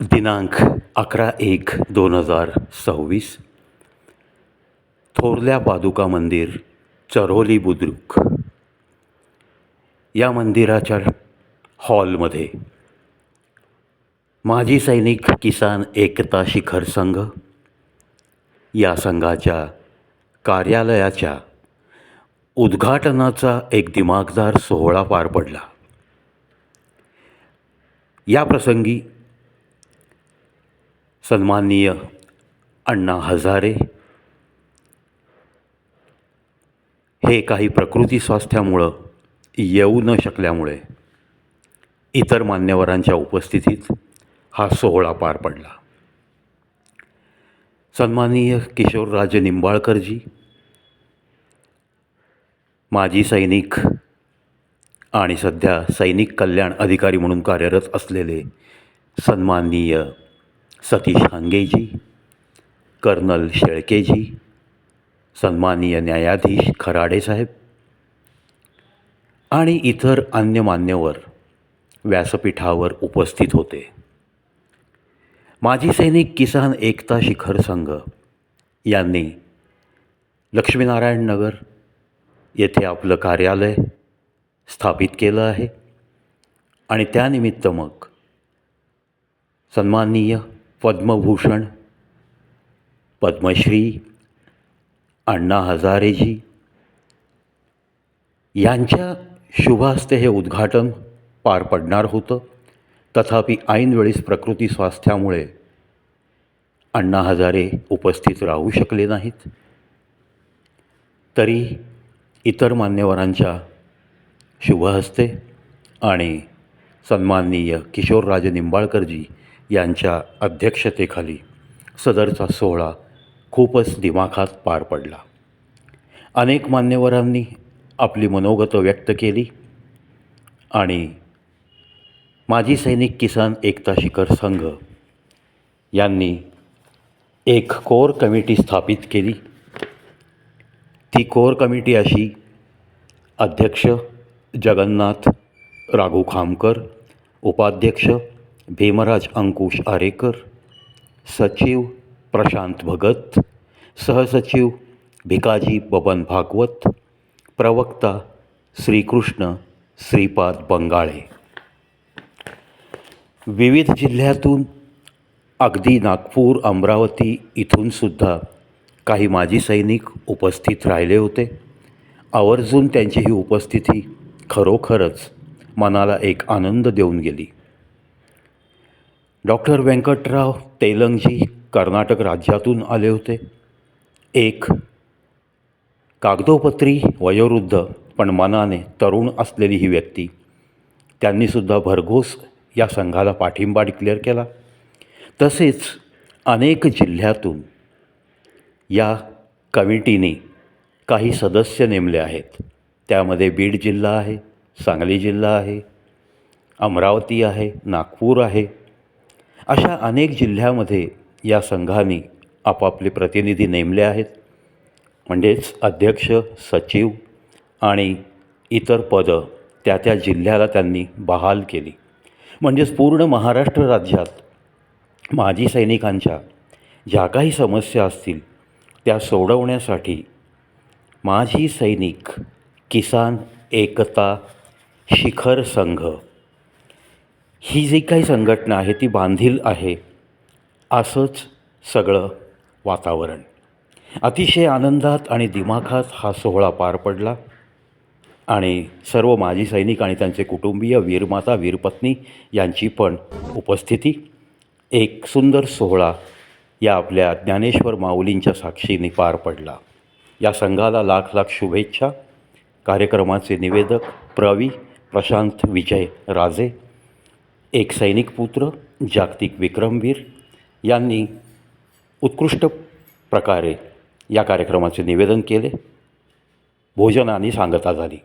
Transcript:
दिनांक 11/1/2026 थोरल्या पादुका मंदिर चऱ्होली बुद्रुक या मंदिराच्या हॉलमध्ये माजी सैनिक किसान एकता शिखर संघ या संघाच्या कार्यालयाच्या उद्घाटनाचा एक दिमाखदार सोहळा पार पडला. या प्रसंगी सन्माननीय अण्णा हजारे हे काही प्रकृती स्वास्थ्यामुळं येऊ न शकल्यामुळे इतर मान्यवरांच्या उपस्थितीत हा सोहळा पार पडला. सन्माननीय किशोरराजे निंबाळकरजी, माजी सैनिक आणि सध्या सैनिक कल्याण अधिकारी म्हणून कार्यरत असलेले सन्माननीय सतीश हांगेजी, कर्नल शेळकेजी, सन्माननीय न्यायाधीश खराडे साहेब आणि इतर अन्य मान्यवर व्यासपीठावर उपस्थित होते. माजी सैनिक किसान एकता शिखर संघ यांनी लक्ष्मीनारायण नगर येथे आपलं कार्यालय स्थापित केलं आहे आणि त्यानिमित्त मग सन्माननीय पद्मभूषण, पद्मश्री अण्णा हजारेजी यांच्या शुभहस्ते हे उद्घाटन पार पडणार होतं. तथापि ऐनवेळीच प्रकृती स्वास्थ्यामुळे अण्णा हजारे उपस्थित राहू शकले नाहीत. तरी इतर मान्यवरांच्या शुभहस्ते आणि सन्माननीय किशोरराजे निंबाळकरजी यांच्या अध्यक्षतेखाली सदरचा सोहळा खूपच दिमाखात पार पडला. अनेक मान्यवरांनी आपली मनोगतं व्यक्त केली आणि माजी सैनिक किसान एकता शिखर संघ यांनी एक कोर कमिटी स्थापित केली. ती कोर कमिटी अशी: अध्यक्ष जगन्नाथ राघू खामकर, उपाध्यक्ष भीमराज अंकुश आरेकर, सचिव प्रशांत भगत, सहसचिव भिकाजी बबन भागवत, प्रवक्ता श्रीकृष्ण श्रीपाद बंगाळे. विविध जिल्ह्यातून अगदी नागपूर, अमरावती इथूनसुद्धा काही माजी सैनिक उपस्थित राहिले होते. आवर्जून त्यांची ही उपस्थिती खरोखरच मनाला एक आनंद देऊन गेली. डॉक्टर व्यंकटराव तेलंगजी कर्नाटक राज्यातून आले होते. एक कागदोपत्री वयोवृद्ध पण मनाने तरुण असलेली ही व्यक्ती, त्यांनीसुद्धा भरघोस या संघाला पाठिंबा डिक्लेअर केला. तसेच अनेक जिल्ह्यातून या कमिटीने काही सदस्य नेमले आहेत. त्यामध्ये बीड जिल्हा आहे, सांगली जिल्हा आहे, अमरावती आहे, नागपूर आहे. अशा अनेक जिल्ह्यामध्ये या संघाने आपापले प्रतिनिधी नेमले आहेत. म्हणजेच अध्यक्ष, सचिव आणि इतर पदं त्या त्या जिल्ह्याला त्यांनी बहाल केली. म्हणजेच पूर्ण महाराष्ट्र राज्यात माजी सैनिकांच्या ज्या काही समस्या असतील त्या सोडवण्यासाठी माजी सैनिक किसान एकता शिखर संघ ही जी काही संघटना आहे ती बांधील आहे. असंच सगळं वातावरण. अतिशय आनंदात आणि दिमाखात हा सोहळा पार पडला आणि सर्व माजी सैनिक आणि त्यांचे कुटुंबीय, वीरमाता, वीरपत्नी यांची पण उपस्थिती. एक सुंदर सोहळा या आपल्या ज्ञानेश्वर माऊलींच्या साक्षीने पार पडला. या संघाला लाख लाख शुभेच्छा. कार्यक्रमाचे निवेदक प्रशांत विजय राजे, एक सैनिक पुत्र, जागतिक विक्रमवीर यांनी उत्कृष्ट प्रकारे या कार्यक्रमाचे निवेदन केले. भोजनाने सांगता झाली.